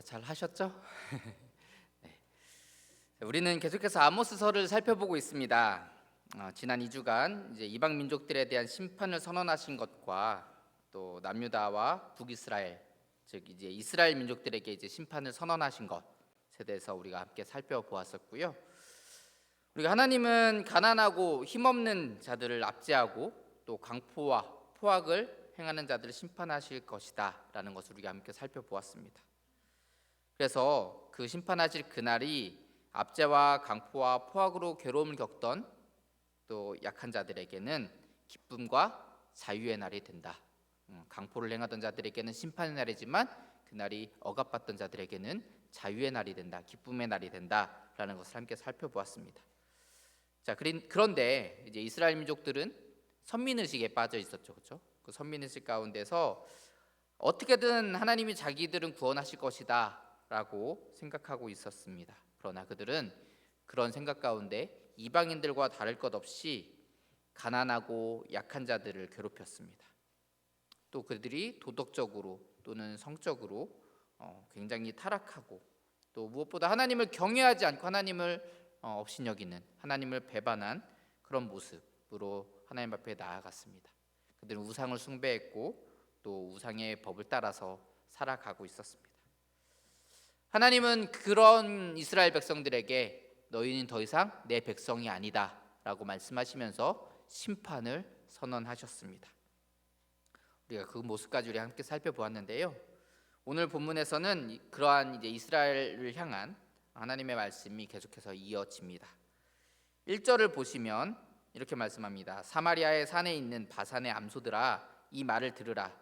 잘 하셨죠? 네. 우리는 계속해서 아모스서를 살펴보고 있습니다. 지난 2주간 이제 이방 민족들에 대한 심판을 선언하신 것과 또 남유다와 북이스라엘, 즉 이제 이스라엘 민족들에게 이제 심판을 선언하신 것에 대해서 우리가 함께 살펴보았었고요. 우리가 하나님은 가난하고 힘없는 자들을 압제하고 또 강포와 포악을 행하는 자들을 심판하실 것이다라는 것을 우리가 함께 살펴보았습니다. 그래서 그 심판하실 그날이 압제와 강포와 포악으로 괴로움을 겪던 또 약한 자들에게는 기쁨과 자유의 날이 된다. 강포를 행하던 자들에게는 심판의 날이지만 그날이 억압받던 자들에게는 자유의 날이 된다. 기쁨의 날이 된다라는 것을 함께 살펴보았습니다. 자, 그런데 이제 이스라엘 민족들은 선민의식에 빠져 있었죠, 그렇죠? 그 선민의식 가운데서 어떻게든 하나님이 자기들은 구원하실 것이다라고 생각하고 있었습니다. 그러나 그들은 그런 생각 가운데 이방인들과 다를 것 없이 가난하고 약한 자들을 괴롭혔습니다. 또 그들이 도덕적으로 또는 성적으로 굉장히 타락하고 또 무엇보다 하나님을 경외하지 않고 하나님을 업신여기는, 하나님을 배반한 그런 모습으로 하나님 앞에 나아갔습니다. 그들은 우상을 숭배했고 또 우상의 법을 따라서 살아가고 있었습니다. 하나님은 그런 이스라엘 백성들에게 너희는 더 이상 내 백성이 아니다 라고 말씀하시면서 심판을 선언하셨습니다. 우리가 그 모습까지 우리 함께 살펴보았는데요. 오늘 본문에서는 그러한 이제 이스라엘을 향한 하나님의 말씀이 계속해서 이어집니다. 1절을 보시면 이렇게 말씀합니다. 사마리아의 산에 있는 바산의 암소들아, 이 말을 들으라.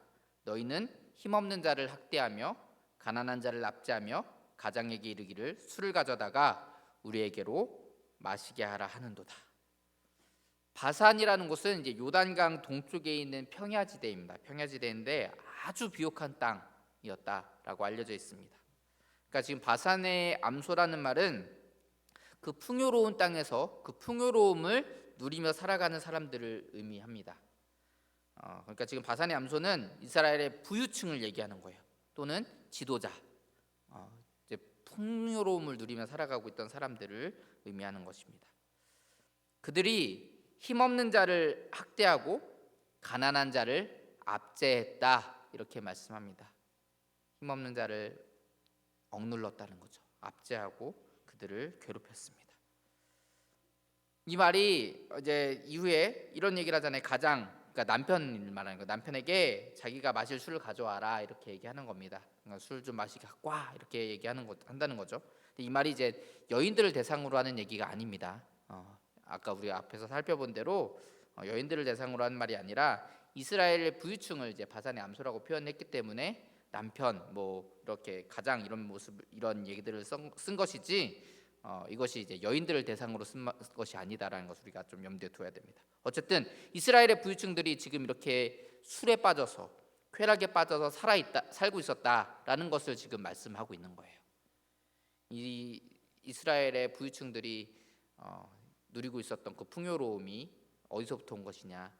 너희는 힘없는 자를 학대하며 가난한 자를 압제하며 가장에게 이르기를 술을 가져다가 우리에게로 마시게 하라 하는도다. 바산이라는 곳은 이제 요단강 동쪽에 있는 평야지대입니다. 평야지대인데 아주 비옥한 땅이었다라고 알려져 있습니다. 그러니까 지금 바산의 암소라는 말은 그 풍요로운 땅에서 그 풍요로움을 누리며 살아가는 사람들을 의미합니다. 그러니까 지금 바산의 암소는 이스라엘의 부유층을 얘기하는 거예요. 또는 지도자, 이제 풍요로움을 누리며 살아가고 있던 사람들을 의미하는 것입니다. 그들이 힘없는 자를 학대하고 가난한 자를 압제했다 이렇게 말씀합니다. 힘없는 자를 억눌렀다는 거죠. 압제하고 그들을 괴롭혔습니다. 이 말이 이제 이후에 이런 얘기를 하잖아요. 그러니까 남편을 말하는 거. 남편에게 자기가 마실 술을 가져와라 이렇게 얘기하는 겁니다. 그러니까 술 좀 마시게 갖고 와 이렇게 한다는 거죠. 근데 이 말이 이제 여인들을 대상으로 하는 얘기가 아닙니다. 아까 우리 앞에서 살펴본 대로 여인들을 대상으로 하는 말이 아니라 이스라엘의 부유층을 이제 바산의 암소라고 표현했기 때문에 남편 뭐 이렇게 가장 이런 모습 이런 얘기들을 쓴 것이지 이것이 이제 여인들을 대상으로 쓴 것이 아니다라는 것을 우리가 좀 염두에 둬야 됩니다. 어쨌든 이스라엘의 부유층들이 지금 이렇게 술에 빠져서 쾌락에 빠져서 살고 있었다라는 것을 지금 말씀하고 있는 거예요. 이 이스라엘의 부유층들이 누리고 있었던 그 풍요로움이 어디서부터 온 것이냐?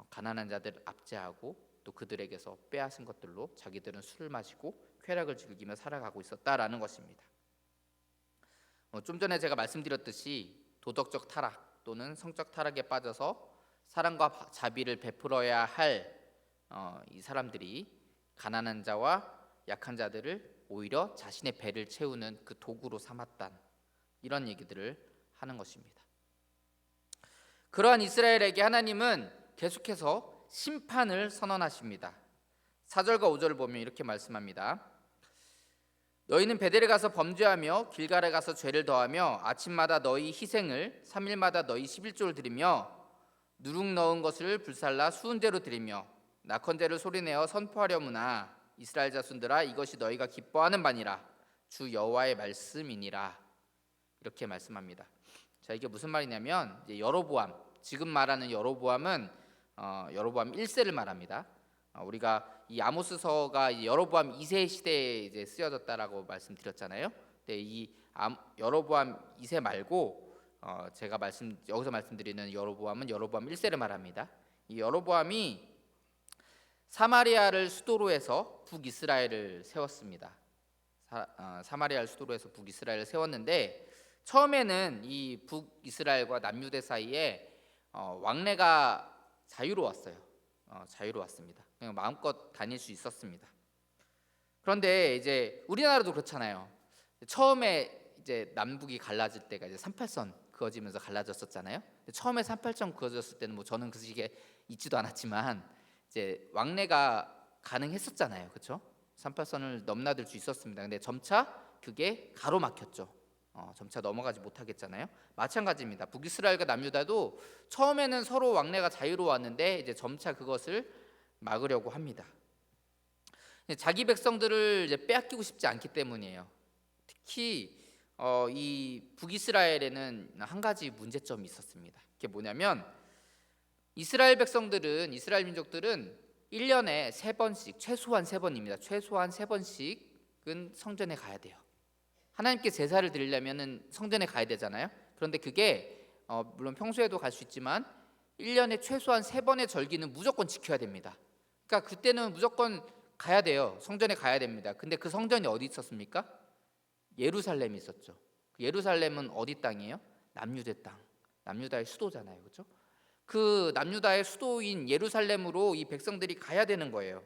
가난한 자들을 압제하고 또 그들에게서 빼앗은 것들로 자기들은 술을 마시고 쾌락을 즐기며 살아가고 있었다라는 것입니다. 좀 전에 제가 말씀드렸듯이 도덕적 타락 또는 성적 타락에 빠져서 사랑과 자비를 베풀어야 할 이 사람들이 가난한 자와 약한 자들을 오히려 자신의 배를 채우는 그 도구로 삼았단 이런 얘기들을 하는 것입니다. 그러한 이스라엘에게 하나님은 계속해서 심판을 선언하십니다. 4절과 5절을 보면 이렇게 말씀합니다. 너희는 베델에 가서 범죄하며 길갈에 가서 죄를 더하며 아침마다 너희 희생을 3일마다 너희 11조를 드리며 누룩 넣은 것을 불살라 수은제로 드리며 낙헌제를 소리내어 선포하려무나 이스라엘 자손들아 이것이 너희가 기뻐하는 바니라 주 여호와의 말씀이니라 이렇게 말씀합니다. 자, 이게 무슨 말이냐면 이제 여로보암, 지금 말하는 여로보암은 여로보암 1세를 말합니다. 우리가 이 아모스서가 여로보암 2세 시대에 이제 쓰여졌다라고 말씀드렸잖아요. 근데 이 여로보암 2세 말고 제가 여기서 말씀드리는 여로보암은 여로보암 1세를 말합니다. 이 여로보암이 사마리아를 수도로 해서 북이스라엘을 세웠습니다. 사마리아를 수도로 해서 북이스라엘을 세웠는데, 처음에는 이 북이스라엘과 남유대 사이에 왕래가 자유로웠어요. 자유로웠습니다. 그냥 마음껏 다닐 수 있었습니다. 그런데 이제 우리나라도 그렇잖아요. 처음에 이제 남북이 갈라질 때가 이제 38선 그어지면서 갈라졌었잖아요. 처음에 38선 그어졌을 때는 뭐 저는 그 시기에 있지도 않았지만 이제 왕래가 가능했었잖아요. 그렇죠? 38선을 넘나들 수 있었습니다. 근데 점차 그게 가로막혔죠. 점차 넘어가지 못하겠잖아요. 마찬가지입니다. 북이스라엘과 남유다도 처음에는 서로 왕래가 자유로웠는데 이제 점차 그것을 막으려고 합니다. 자기 백성들을 이제 빼앗기고 싶지 않기 때문이에요. 특히 이 북이스라엘에는 한 가지 문제점이 있었습니다. 그게 뭐냐면 이스라엘 민족들은 1년에 3번씩, 최소한 3번입니다. 최소한 3번씩은 성전에 가야 돼요. 하나님께 제사를 드리려면 성전에 가야 되잖아요. 그런데 그게 물론 평소에도 갈 수 있지만 1년에 최소한 3번의 절기는 무조건 지켜야 됩니다. 그러니까 그때는 무조건 가야 돼요. 성전에 가야 됩니다. 근데 그 성전이 어디 있었습니까? 예루살렘이 있었죠. 예루살렘은 어디 땅이에요? 남유대 땅. 남유다의 수도잖아요. 그렇죠? 그 남유다의 수도인 예루살렘으로 이 백성들이 가야 되는 거예요.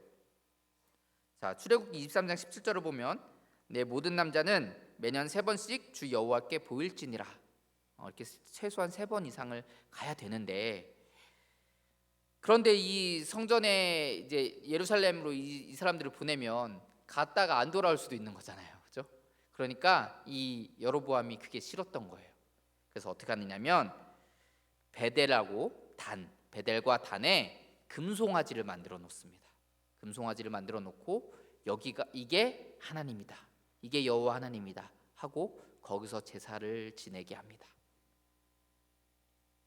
자, 출애굽기 23장 17절을 보면 내 모든 남자는 매년 3번씩 주 여호와께 보일지니라. 이렇게 최소한 3번 이상을 가야 되는데, 그런데 이 성전에 이제 예루살렘으로 이 사람들을 보내면 갔다가 안 돌아올 수도 있는 거잖아요. 그렇죠? 그러니까 이 여로보암이 그게 싫었던 거예요. 그래서 어떻게 하느냐면 베델과 단에 금송아지를 만들어 놓습니다. 금송아지를 만들어 놓고 여기가 이게 하나님이다. 이게 여호와 하나님이다 하고 거기서 제사를 지내게 합니다.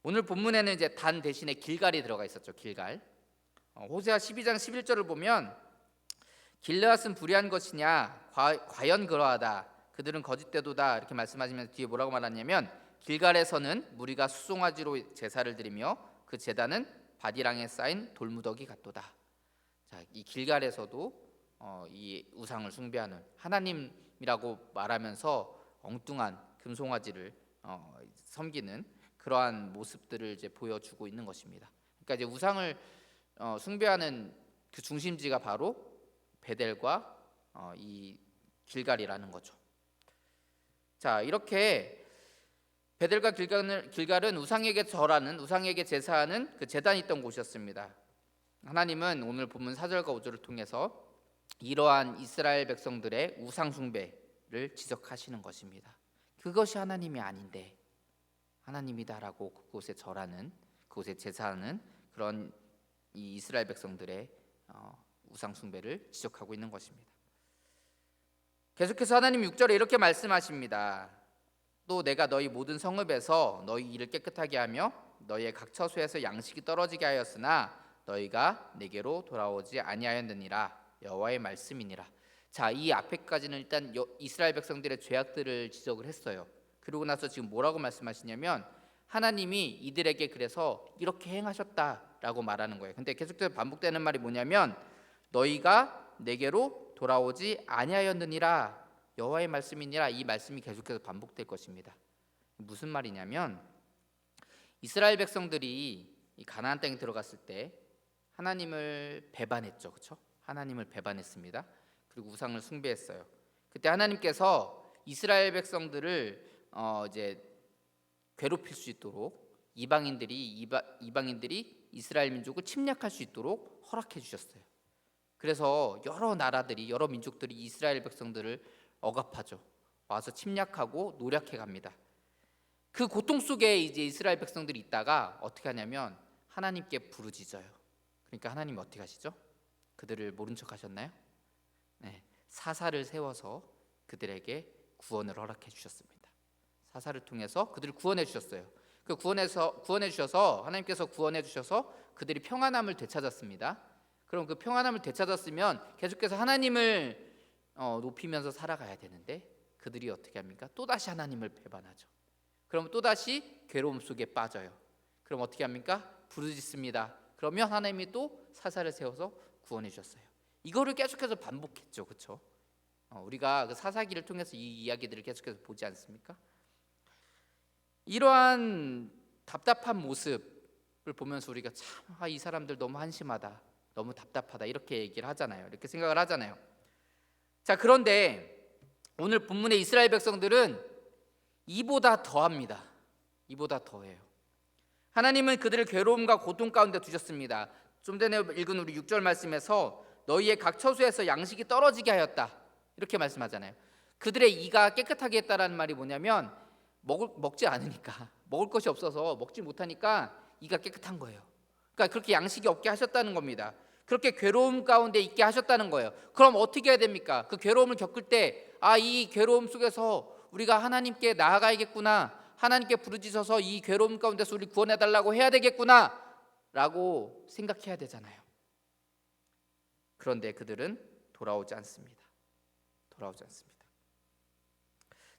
오늘 본문에는 이제 단 대신에 길갈이 들어가 있었죠. 길갈. 호세아 12장 11절을 보면 길르앗은 불의한 것이냐 과연 그러하다 그들은 거짓되도다 이렇게 말씀하시면서 뒤에 뭐라고 말하냐면 길갈에서는 무리가 수송아지로 제사를 드리며 그 제단은 바디랑에 쌓인 돌무더기 같도다. 자, 이 길갈에서도 이 우상을 숭배하는 하나님이라고 말하면서 엉뚱한 금송아지를 섬기는 그러한 모습들을 이제 보여주고 있는 것입니다. 그러니까 이제 우상을 숭배하는 그 중심지가 바로 베델과 이 길갈이라는 거죠. 자, 이렇게 베델과 길갈은 우상에게 절하는, 우상에게 제사하는 그 제단이 있던 곳이었습니다. 하나님은 오늘 본문 4절과 5절을 통해서 이러한 이스라엘 백성들의 우상 숭배를 지적하시는 것입니다. 그것이 하나님이 아닌데 하나님이다라고 그곳에 절하는, 그곳에 제사하는 그런 이 이스라엘 백성들의 우상 숭배를 지적하고 있는 것입니다. 계속해서 하나님 6절에 이렇게 말씀하십니다. 또 내가 너희 모든 성읍에서 너희 일을 깨끗하게 하며 너희의 각 처소에서 양식이 떨어지게 하였으나 너희가 내게로 돌아오지 아니하였느니라. 여호와의 말씀이니라. 자, 이 앞에까지는 일단 이스라엘 백성들의 죄악들을 지적을 했어요. 그러고 나서 지금 뭐라고 말씀하시냐면 하나님이 이들에게 그래서 이렇게 행하셨다라고 말하는 거예요. 근데 계속해서 반복되는 말이 뭐냐면 너희가 내게로 돌아오지 아니하였느니라. 여호와의 말씀이니라. 이 말씀이 계속해서 반복될 것입니다. 무슨 말이냐면 이스라엘 백성들이 이 가나안 땅에 들어갔을 때 하나님을 배반했죠. 그렇죠? 하나님을 배반했습니다. 그리고 우상을 숭배했어요. 그때 하나님께서 이스라엘 백성들을 이제 괴롭힐 수 있도록 이방인들이 이스라엘 민족을 침략할 수 있도록 허락해 주셨어요. 그래서 여러 나라들이, 여러 민족들이 이스라엘 백성들을 억압하죠. 와서 침략하고 노략해 갑니다. 그 고통 속에 이제 이스라엘 백성들이 있다가 어떻게 하냐면 하나님께 부르짖어요. 그러니까 하나님이 어떻게 하시죠? 그들을 모른 척 하셨나요? 네, 사사를 세워서 그들에게 구원을 허락해 주셨습니다. 사사를 통해서 그들을 구원해 주셨어요. 그 구원해 주셔서 하나님께서 구원해 주셔서 그들이 평안함을 되찾았습니다. 그럼 그 평안함을 되찾았으면 계속해서 하나님을 높이면서 살아가야 되는데 그들이 어떻게 합니까? 또다시 하나님을 배반하죠. 그럼 또다시 괴로움 속에 빠져요. 그럼 어떻게 합니까? 부르짖습니다. 그러면 하나님이 또 사사를 세워서 구원해 주셨어요. 이거를 계속해서 반복했죠. 그렇죠? 우리가 그 사사기를 통해서 이 이야기들을 계속해서 보지 않습니까? 이러한 답답한 모습을 보면서 우리가 참, 이 사람들 너무 한심하다, 너무 답답하다 이렇게 얘기를 하잖아요. 이렇게 생각을 하잖아요. 자, 그런데 오늘 본문의 이스라엘 백성들은 이보다 더합니다. 이보다 더해요. 하나님은 그들을 괴로움과 고통 가운데 두셨습니다. 좀 전에 읽은 우리 6절 말씀에서 너희의 각 처소에서 양식이 떨어지게 하였다 이렇게 말씀하잖아요. 그들의 이가 깨끗하게 했다라는 말이 뭐냐면 먹지 않으니까, 먹을 것이 없어서 먹지 못하니까 이가 깨끗한 거예요. 그러니까 그렇게 양식이 없게 하셨다는 겁니다. 그렇게 괴로움 가운데 있게 하셨다는 거예요. 그럼 어떻게 해야 됩니까? 그 괴로움을 겪을 때 이 괴로움 속에서 우리가 하나님께 나아가야겠구나, 하나님께 부르짖어서 이 괴로움 가운데서 우리 구원해 달라고 해야 되겠구나 라고 생각해야 되잖아요. 그런데 그들은 돌아오지 않습니다. 돌아오지 않습니다.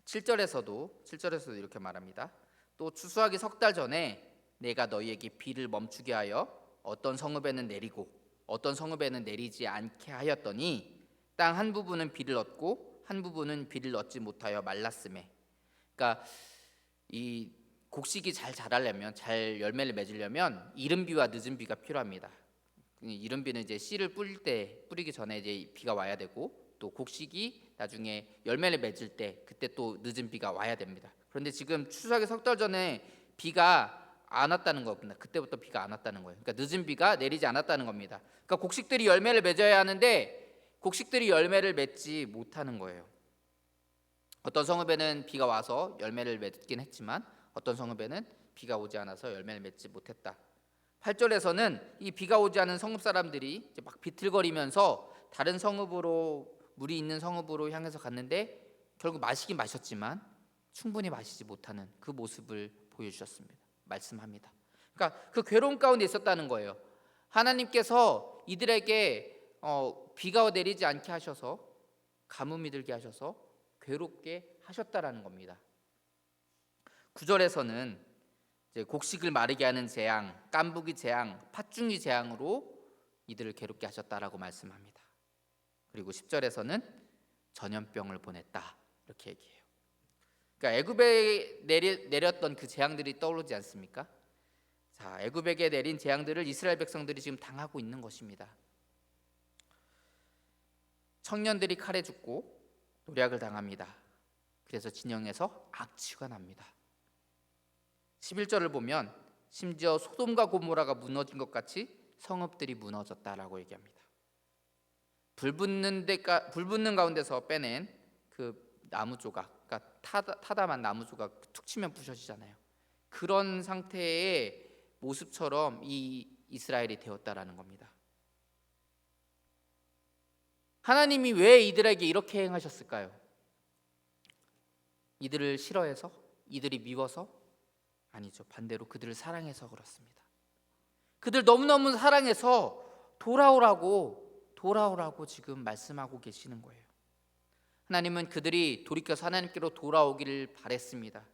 7절에서도 이렇게 말합니다. 또 추수하기 석 달 전에 내가 너희에게 비를 멈추게 하여 어떤 성읍에는 내리고 어떤 성읍에는 내리지 않게 하였더니 땅 한 부분은 비를 얻고 한 부분은 비를 얻지 못하여 말랐음에. 그러니까 이 곡식이 잘 자라려면, 잘 열매를 맺으려면 이른 비와 늦은 비가 필요합니다. 이른 비는 이제 씨를 뿌리기 전에 이제 비가 와야 되고, 또 곡식이 나중에 열매를 맺을 때 그때 또 늦은 비가 와야 됩니다. 그런데 지금 추수하기 석 달 전에 비가 안 왔다는 겁니다. 그때부터 비가 안 왔다는 거예요. 그러니까 늦은 비가 내리지 않았다는 겁니다. 그러니까 곡식들이 열매를 맺어야 하는데 곡식들이 열매를 맺지 못하는 거예요. 어떤 성읍에는 비가 와서 열매를 맺긴 했지만 어떤 성읍에는 비가 오지 않아서 열매를 맺지 못했다. 8절에서는 이 비가 오지 않은 성읍 사람들이 이제 막 비틀거리면서 다른 성읍으로, 물이 있는 성읍으로 향해서 갔는데 결국 마시긴 마셨지만 충분히 마시지 못하는 그 모습을 보여주셨습니다. 말씀합니다. 그러니까 그 괴로움 가운데 있었다는 거예요. 하나님께서 이들에게 비가 내리지 않게 하셔서, 가뭄이 들게 하셔서 괴롭게 하셨다라는 겁니다. 9절에서는 이제 곡식을 마르게 하는 재앙, 깐부기 재앙, 팥중이 재앙으로 이들을 괴롭게 하셨다라고 말씀합니다. 그리고 10절에서는 전염병을 보냈다 이렇게 얘기해요. 그러니까 애굽에 내렸던 그 재앙들이 떠오르지 않습니까? 자, 애굽에게 내린 재앙들을 이스라엘 백성들이 지금 당하고 있는 것입니다. 청년들이 칼에 죽고 노략을 당합니다. 그래서 진영에서 악취가 납니다. 11절을 보면 심지어 소돔과 고모라가 무너진 것 같이 성읍들이 무너졌다라고 얘기합니다. 불 붙는 가운데서 빼낸 그 나무 조각, 그러니까 타담한 나무 조각 툭 치면 부셔지잖아요. 그런 상태의 모습처럼 이 이스라엘이 되었다라는 겁니다. 하나님이 왜 이들에게 이렇게 행하셨을까요? 이들을 싫어해서? 이들이 미워서? 아니죠. 반대로 그들을 사랑해서 그렇습니다. 그들 너무너무 사랑해서 돌아오라고 지금 말씀하고 계시는 거예요. 하나님은 그들이 돌이켜서 하나님께로 돌아오기를 바랬습니다.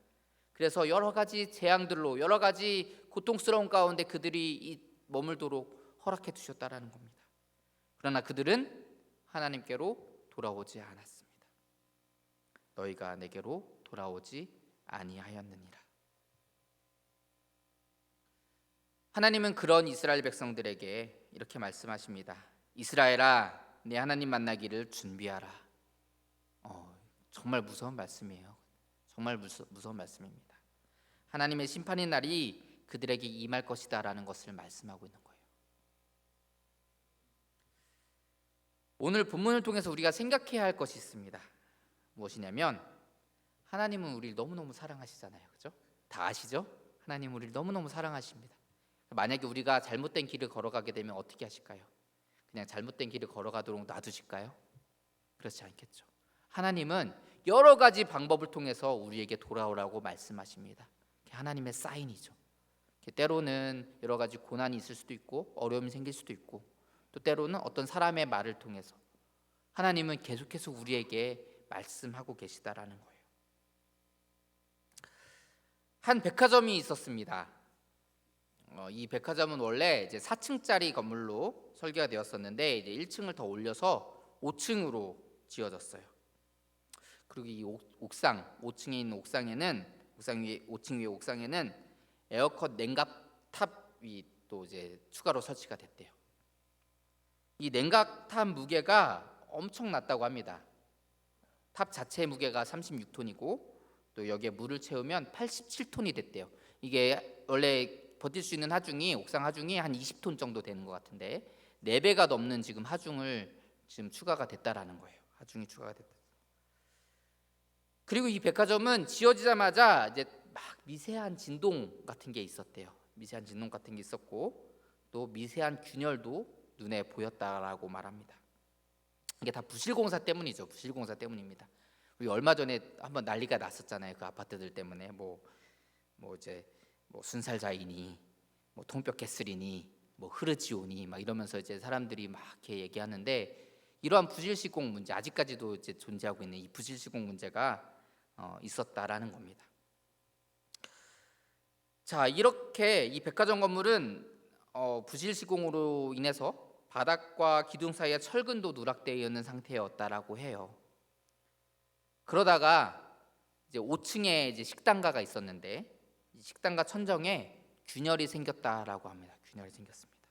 그래서 여러 가지 재앙들로, 여러 가지 고통스러운 가운데 그들이 머물도록 허락해 주셨다라는 겁니다. 그러나 그들은 하나님께로 돌아오지 않았습니다. 너희가 내게로 돌아오지 아니하였느니라. 하나님은 그런 이스라엘 백성들에게 이렇게 말씀하십니다. 이스라엘아, 내 하나님 만나기를 준비하라. 정말 무서운 말씀이에요. 정말 무서운 말씀입니다. 하나님의 심판의 날이 그들에게 임할 것이다라는 것을 말씀하고 있는 거예요. 오늘 본문을 통해서 우리가 생각해야 할 것이 있습니다. 무엇이냐면 하나님은 우리를 너무너무 사랑하시잖아요. 그렇죠? 다 아시죠? 하나님은 우리를 너무너무 사랑하십니다. 만약에 우리가 잘못된 길을 걸어가게 되면 어떻게 하실까요? 그냥 잘못된 길을 걸어가도록 놔두실까요? 그렇지 않겠죠. 하나님은 여러 가지 방법을 통해서 우리에게 돌아오라고 말씀하십니다. 하나님의 사인이죠. 때로는 여러 가지 고난이 있을 수도 있고 어려움이 생길 수도 있고, 또 때로는 어떤 사람의 말을 통해서 하나님은 계속해서 우리에게 말씀하고 계시다라는 거예요. 한 백화점이 있었습니다. 이 백화점은 원래 이제 4층짜리 건물로 설계가 되었었는데 이제 1층을 더 올려서 5층으로 지어졌어요. 그리고 이 옥상 5층에 있는 옥상 위에 옥상에는 에어컨 냉각탑이 또 이제 추가로 설치가 됐대요. 이 냉각탑 무게가 엄청 낮다고 합니다. 탑 자체의 무게가 36톤이고 또 여기에 물을 채우면 87톤이 됐대요. 이게 원래 버틸 수 있는 하중이 옥상 하중이 한 20톤 정도 되는 것 같은데 4배가 넘는 지금 하중을 지금 추가가 됐다라는 거예요. 하중이 추가가 됐다. 그리고 이 백화점은 지어지자마자 이제 막 미세한 진동 같은 게 있었대요. 미세한 진동 같은 게 있었고 또 미세한 균열도 눈에 보였다라고 말합니다. 이게 다 부실공사 때문이죠. 부실공사 때문입니다. 우리 얼마 전에 한번 난리가 났었잖아요. 그 아파트들 때문에 이제 순살자이니 통뼈 캐슬이니 흐르지오니 막 이러면서 이제 사람들이 막 이렇게 얘기하는데 이러한 부실시공 문제 아직까지도 이제 존재하고 있는 이 부실시공 문제가 있었다라는 겁니다. 자, 이렇게 이 백화점 건물은 부실시공으로 인해서 바닥과 기둥 사이에 철근도 누락되어 있는 상태였다라고 해요. 그러다가 이제 5층에 이제 식당가가 있었는데 이 식당가 천정에 균열이 생겼다라고 합니다. 균열이 생겼습니다.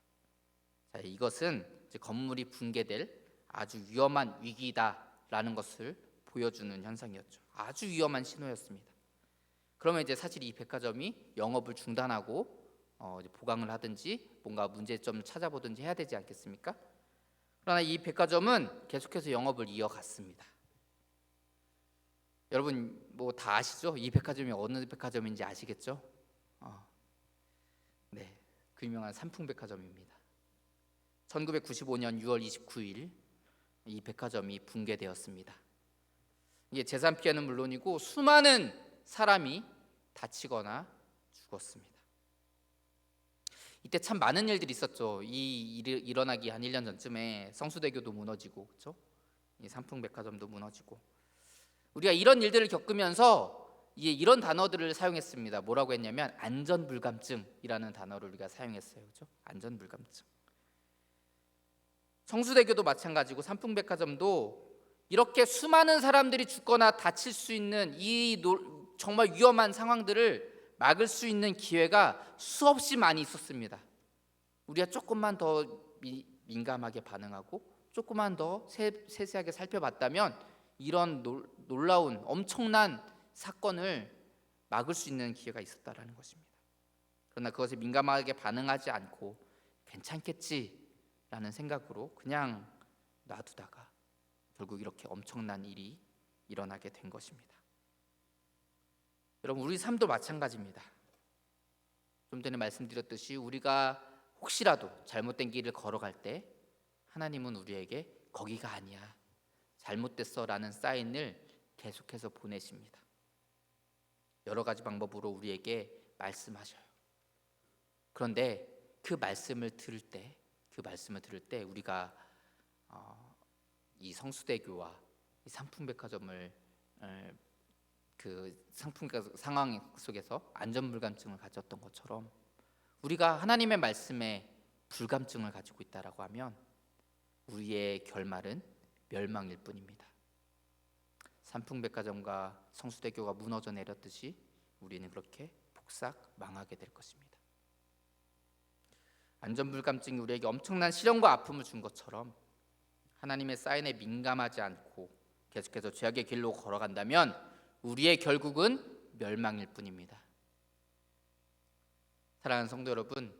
자, 이것은 이제 건물이 붕괴될 아주 위험한 위기다라는 것을 보여주는 현상이었죠. 아주 위험한 신호였습니다. 그러면 이제 사실 이 백화점이 영업을 중단하고 이제 보강을 하든지 뭔가 문제점을 찾아보든지 해야 되지 않겠습니까? 그러나 이 백화점은 계속해서 영업을 이어갔습니다. 여러분 다 아시죠? 이 백화점이 어느 백화점인지 아시겠죠? 네, 그 유명한 삼풍백화점입니다. 1995년 6월 29일 이 백화점이 붕괴되었습니다. 이게 재산 피해는 물론이고 수많은 사람이 다치거나 죽었습니다. 이때 참 많은 일들이 있었죠. 이 일이 일어나기 한 1년 전쯤에 성수대교도 무너지고, 그렇죠? 이 삼풍백화점도 무너지고. 우리가 이런 일들을 겪으면서 이런 단어들을 사용했습니다. 뭐라고 했냐면 안전불감증이라는 단어를 우리가 사용했어요, 그렇죠? 안전불감증. 성수대교도 마찬가지고 삼풍백화점도 이렇게 수많은 사람들이 죽거나 다칠 수 있는 정말 위험한 상황들을 막을 수 있는 기회가 수없이 많이 있었습니다. 우리가 조금만 더 민감하게 반응하고 조금만 더 세세하게 살펴봤다면 이런 놀라운 엄청난 사건을 막을 수 있는 기회가 있었다라는 것입니다. 그러나 그것에 민감하게 반응하지 않고 괜찮겠지라는 생각으로 그냥 놔두다가 결국 이렇게 엄청난 일이 일어나게 된 것입니다. 여러분 우리 삶도 마찬가지입니다. 좀 전에 말씀드렸듯이 우리가 혹시라도 잘못된 길을 걸어갈 때 하나님은 우리에게 거기가 아니야, 잘못됐어 라는 사인을 계속해서 보내십니다. 여러 가지 방법으로 우리에게 말씀하셔요. 그런데 그 말씀을 들을 때 우리가 이 성수대교와 이 삼풍백화점을 그 상품가 상황 속에서 안전불감증을 가졌던 것처럼 우리가 하나님의 말씀에 불감증을 가지고 있다라고 하면 우리의 결말은 멸망일 뿐입니다. 삼풍백화점과 성수대교가 무너져 내렸듯이 우리는 그렇게 폭삭 망하게 될 것입니다. 안전불감증이 우리에게 엄청난 시련과 아픔을 준 것처럼 하나님의 사인에 민감하지 않고 계속해서 죄악의 길로 걸어간다면 우리의 결국은 멸망일 뿐입니다. 사랑하는 성도 여러분,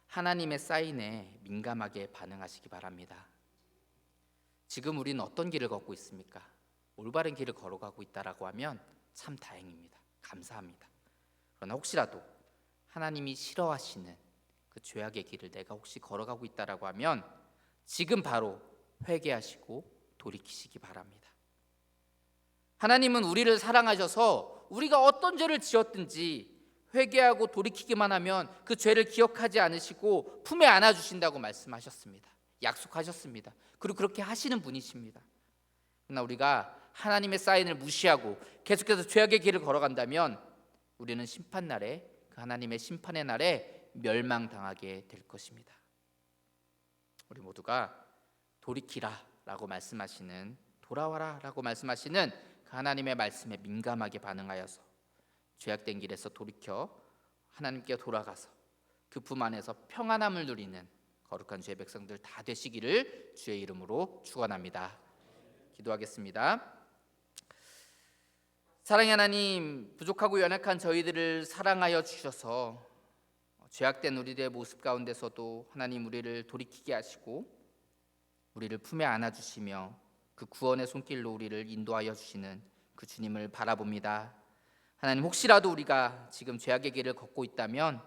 하나님의 사인에 민감하게 반응하시기 바랍니다. 지금 우리는 어떤 길을 걷고 있습니까? 올바른 길을 걸어가고 있다라고 하면 참 다행입니다. 감사합니다. 그러나 혹시라도 하나님이 싫어하시는 그 죄악의 길을 내가 혹시 걸어가고 있다라고 하면 지금 바로 회개하시고 돌이키시기 바랍니다. 하나님은 우리를 사랑하셔서 우리가 어떤 죄를 지었든지 회개하고 돌이키기만 하면 그 죄를 기억하지 않으시고 품에 안아주신다고 말씀하셨습니다. 약속하셨습니다. 그리고 그렇게 하시는 분이십니다. 그러나 우리가 하나님의 사인을 무시하고 계속해서 죄악의 길을 걸어간다면 우리는 심판날에 그 하나님의 심판의 날에 멸망당하게 될 것입니다. 우리 모두가 돌이키라 라고 말씀하시는, 돌아와라 라고 말씀하시는 그 하나님의 말씀에 민감하게 반응하여서 죄악된 길에서 돌이켜 하나님께 돌아가서 그 품 안에서 평안함을 누리는 거룩한 주의 백성들 다 되시기를 주의 이름으로 축원합니다. 기도하겠습니다. 사랑의 하나님, 부족하고 연약한 저희들을 사랑하여 주셔서 죄악된 우리들의 모습 가운데서도 하나님 우리를 돌이키게 하시고 우리를 품에 안아주시며 그 구원의 손길로 우리를 인도하여 주시는 그 주님을 바라봅니다. 하나님, 혹시라도 우리가 지금 죄악의 길을 걷고 있다면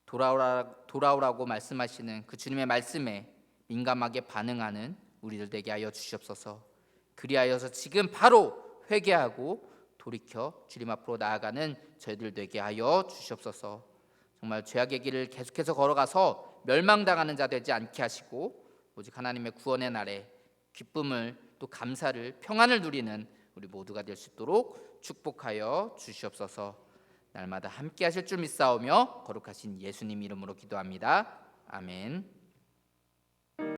돌아오라고 말씀하시는 그 주님의 말씀에 민감하게 반응하는 우리들 되게 하여 주시옵소서. 그리하여서 지금 바로 회개하고 돌이켜 주님 앞으로 나아가는 저희들 되게 하여 주시옵소서. 정말 죄악의 길을 계속해서 걸어가서 멸망당하는 자 되지 않게 하시고 오직 하나님의 구원의 날에 기쁨을 또 감사를 평안을 누리는 우리 모두가 될 수 있도록 축복하여 주시옵소서. 날마다 함께 하실 줄 믿사오며 거룩하신 예수님 이름으로 기도합니다. 아멘.